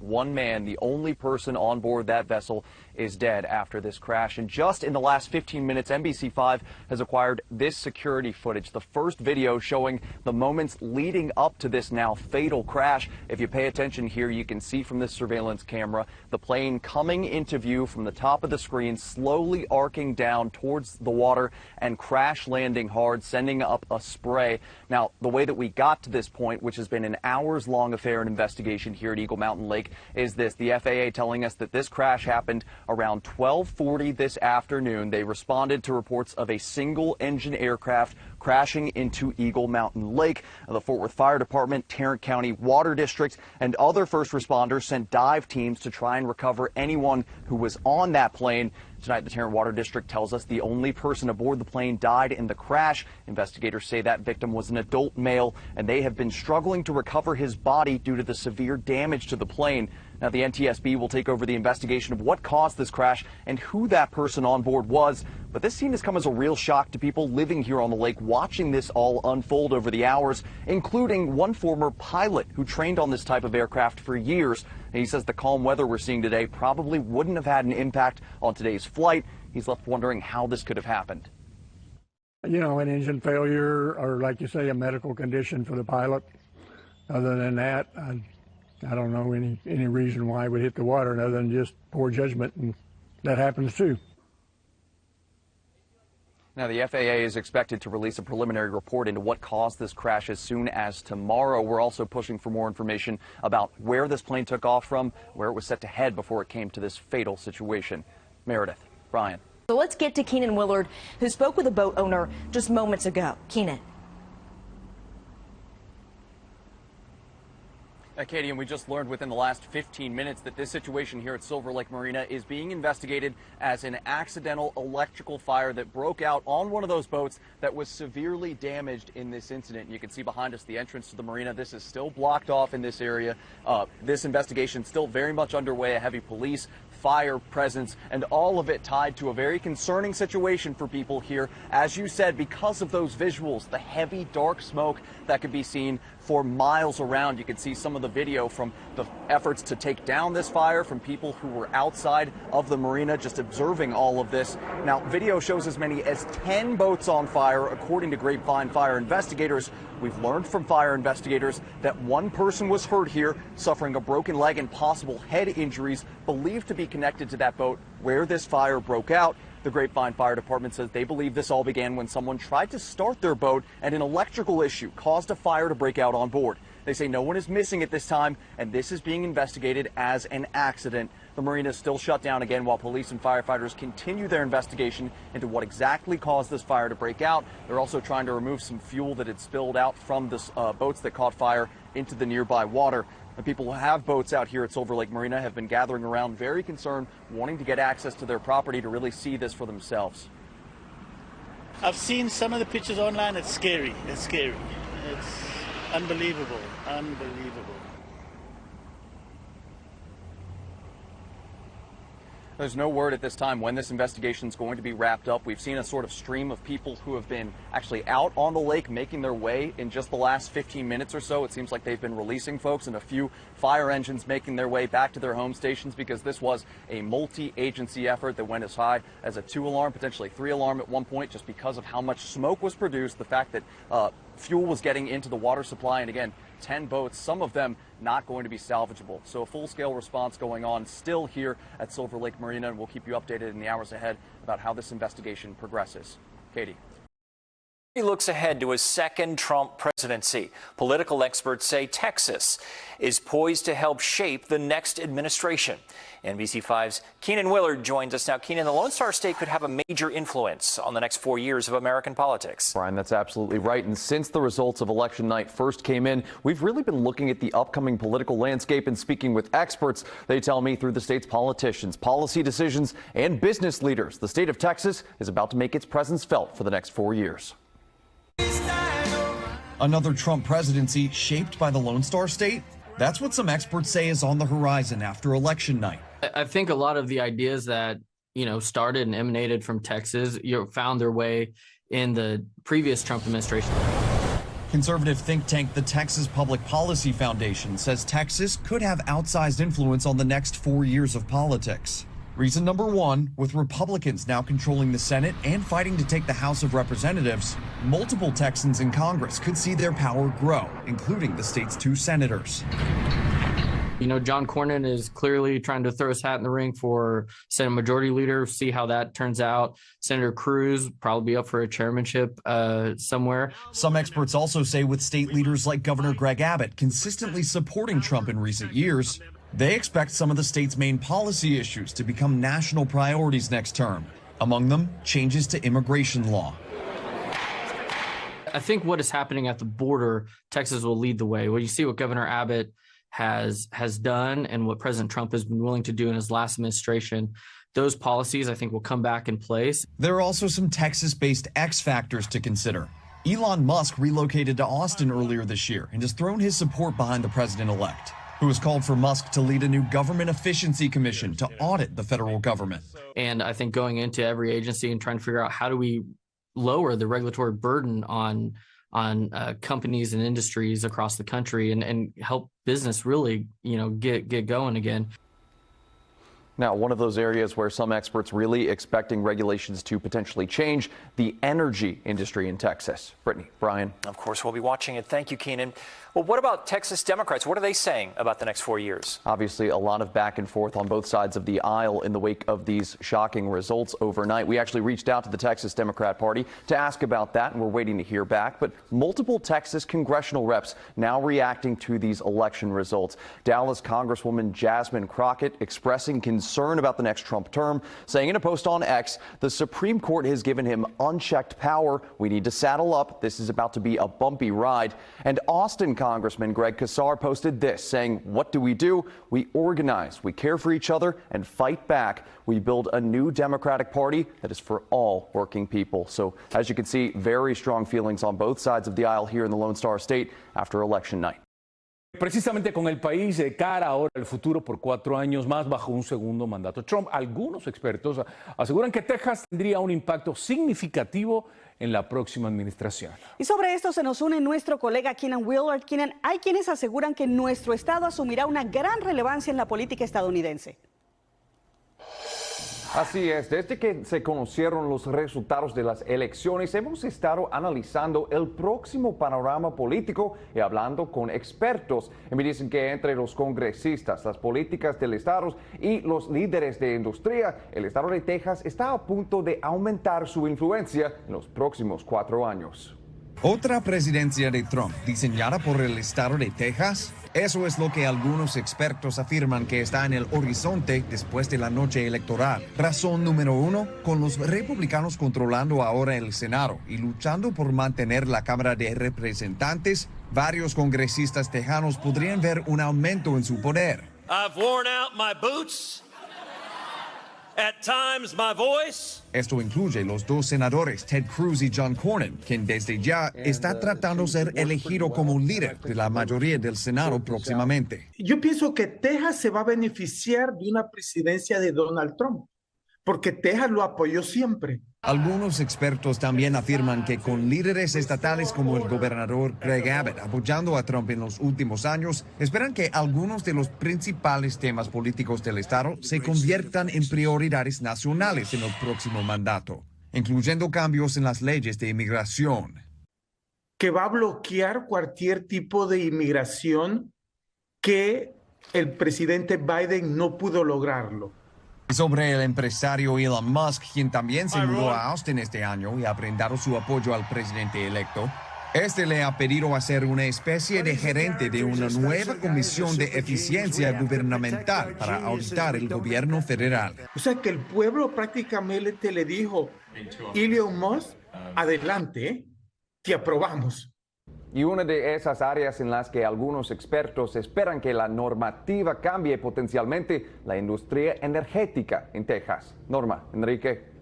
one man, the only person on board that vessel, is dead after this crash. And just in the last 15 minutes, NBC5 has acquired this security footage, the first video showing the moments leading up to this now fatal crash. If you pay attention here, you can see from this surveillance camera the plane coming into view from the top of the screen, slowly arcing down towards the water and crash landing hard, sending up a spray. Now, the way that we got to this point, which has been an hours-long affair and investigation here at Eagle Mountain Lake, is this: the FAA telling us that this crash happened around 12:40 this afternoon. They responded to reports of a single-engine aircraft crashing into Eagle Mountain Lake. The Fort Worth Fire Department, Tarrant County Water District, and other first responders sent dive teams to try and recover anyone who was on that plane. Tonight, the Tarrant Water District tells us the only person aboard the plane died in the crash. Investigators say that victim was an adult male, and they have been struggling to recover his body due to the severe damage to the plane. Now, the NTSB will take over the investigation of what caused this crash and who that person on board was. But this scene has come as a real shock to people living here on the lake, watching this all unfold over the hours, including one former pilot who trained on this type of aircraft for years. And he says the calm weather we're seeing today probably wouldn't have had an impact on today's flight. He's left wondering how this could have happened. You know, an engine failure or, like you say, a medical condition for the pilot. Other than that, I don't know any reason why it would hit the water other than just poor judgment, and that happens too. Now, the FAA is expected to release a preliminary report into what caused this crash as soon as tomorrow. We're also pushing for more information about where this plane took off from, where it was set to head before it came to this fatal situation. Meredith, Brian. So let's get to Keenan Willard, who spoke with a boat owner just moments ago. Keenan. Katie, and we just learned within the last 15 minutes that this situation here at Silver Lake Marina is being investigated as an accidental electrical fire that broke out on one of those boats that was severely damaged in this incident. You can see behind us the entrance to the marina. This is still blocked off in this area. This investigation still very much underway. A heavy police, fire presence, and all of it tied to a very concerning situation for people here. As you said, because of those visuals, the heavy dark smoke that could be seen for miles around. You can see some of the video from the efforts to take down this fire from people who were outside of the marina just observing all of this. Now, video shows as many as 10 boats on fire, according to Grapevine fire investigators. We've learned from fire investigators that one person was hurt here, suffering a broken leg and possible head injuries, believed to be connected to that boat where this fire broke out. The Grapevine Fire Department says they believe this all began when someone tried to start their boat and an electrical issue caused a fire to break out on board. They say no one is missing at this time, and this is being investigated as an accident. The marina is still shut down again while police and firefighters continue their investigation into what exactly caused this fire to break out. They're also trying to remove some fuel that had spilled out from the boats that caught fire into the nearby water. The people who have boats out here at Silver Lake Marina have been gathering around, very concerned, wanting to get access to their property to really see this for themselves. I've seen some of the pictures online. It's scary. It's scary. It's unbelievable. Unbelievable. There's no word at this time when this investigation is going to be wrapped up. We've seen a sort of stream of people who have been actually out on the lake making their way in just the last 15 minutes or so. It seems like they've been releasing folks and a few fire engines making their way back to their home stations because this was a multi-agency effort that went as high as a 2-alarm, potentially 3-alarm at one point, just because of how much smoke was produced, the fact that fuel was getting into the water supply, and again, 10 boats, some of them not going to be salvageable. So a full-scale response going on still here at Silver Lake Marina, and we'll keep you updated in the hours ahead about how this investigation progresses. Katie. He looks ahead to a second Trump presidency. Political experts say Texas is poised to help shape the next administration. NBC5's Keenan Willard joins us now. Keenan, the Lone Star State could have a major influence on the next 4 years of American politics. Brian, that's absolutely right. And since the results of election night first came in, we've really been looking at the upcoming political landscape and speaking with experts. They tell me through the state's politicians, policy decisions, and business leaders, the state of Texas is about to make its presence felt for the next 4 years. Another Trump presidency shaped by the Lone Star State? That's what some experts say is on the horizon after election night. I think a lot of the ideas that, started and emanated from Texas, found their way in the previous Trump administration. Conservative think tank the Texas Public Policy Foundation says Texas could have outsized influence on the next 4 years of politics. Reason number one, with Republicans now controlling the Senate and fighting to take the House of Representatives, multiple Texans in Congress could see their power grow, including the state's 2 senators. You know, John Cornyn is clearly trying to throw his hat in the ring for Senate Majority Leader, see how that turns out. Senator Cruz probably be up for a chairmanship somewhere. Some experts also say with state leaders like Governor Greg Abbott consistently supporting Trump in recent years, they expect some of the state's main policy issues to become national priorities next term. Among them, changes to immigration law. I think what is happening at the border, Texas will lead the way. Well, you see what Governor Abbott has done and what President Trump has been willing to do in his last administration. Those policies, I think, will come back in place. There are also some Texas-based X factors to consider. Elon Musk relocated to Austin earlier this year and has thrown his support behind the president-elect, who has called for Musk to lead a new government efficiency commission to audit the federal government. And I think going into every agency and trying to figure out how do we lower the regulatory burden on companies and industries across the country and help business really, get going again. Now, one of those areas where some experts really expecting regulations to potentially change, the energy industry in Texas. Brittany, Brian. Of course, we'll be watching it. Thank you, Keenan. Well, what about Texas Democrats? What are they saying about the next 4 years? Obviously, a lot of back and forth on both sides of the aisle in the wake of these shocking results overnight. We actually reached out to the Texas Democrat Party to ask about that, and we're waiting to hear back. But multiple Texas congressional reps now reacting to these election results. Dallas Congresswoman Jasmine Crockett expressing concern about the next Trump term, saying in a post on X, the Supreme Court has given him unchecked power. We need to saddle up. This is about to be a bumpy ride. And Austin Congressman Greg Casar posted this, saying, what do? We organize, we care for each other, and fight back. We build a new Democratic Party that is for all working people. So, as you can see, very strong feelings on both sides of the aisle here in the Lone Star State after election night. Precisamente con el país de cara ahora al futuro por 4 años más bajo un segundo mandato Trump, algunos expertos aseguran que Texas tendría un impacto significativo en la próxima administración. Y sobre esto se nos une nuestro colega Keenan Willard. Keenan, hay quienes aseguran que nuestro estado asumirá una gran relevancia en la política estadounidense. Así es, desde que se conocieron los resultados de las elecciones, hemos estado analizando el próximo panorama político y hablando con expertos. Y me dicen que entre los congresistas, las políticas del estado y los líderes de industria, el estado de Texas está a punto de aumentar su influencia en los próximos 4 años. Otra presidencia de Trump diseñada por el estado de Texas. Eso es lo que algunos expertos afirman que está en el horizonte después de la noche electoral. Razón número 1, con los republicanos controlando ahora el Senado y luchando por mantener la Cámara de Representantes, varios congresistas tejanos podrían ver un aumento en su poder. I've worn out my boots. At times, my voice. Esto incluye los 2 senadores, Ted Cruz y John Cornyn, quien desde ya está tratando de ser elegido como líder de la mayoría del Senado próximamente. Yo pienso que Texas se va a beneficiar de una presidencia de Donald Trump, porque Texas lo apoyó siempre. Algunos expertos también afirman que con líderes estatales como el gobernador Greg Abbott apoyando a Trump en los últimos años, esperan que algunos de los principales temas políticos del estado se conviertan en prioridades nacionales en el próximo mandato, incluyendo cambios en las leyes de inmigración. Que va a bloquear cualquier tipo de inmigración que el presidente Biden no pudo lograrlo. Sobre el empresario Elon Musk, quien también se mudó a Austin este año y ha brindado su apoyo al presidente electo, este le ha pedido hacer una especie de gerente de una nueva comisión de eficiencia gubernamental para auditar el gobierno federal. O sea que el pueblo prácticamente le dijo, Elon Musk, adelante, te aprobamos. Y una de esas áreas en las que algunos expertos esperan que la normativa cambie potencialmente la industria energética en Texas. Norma, Enrique.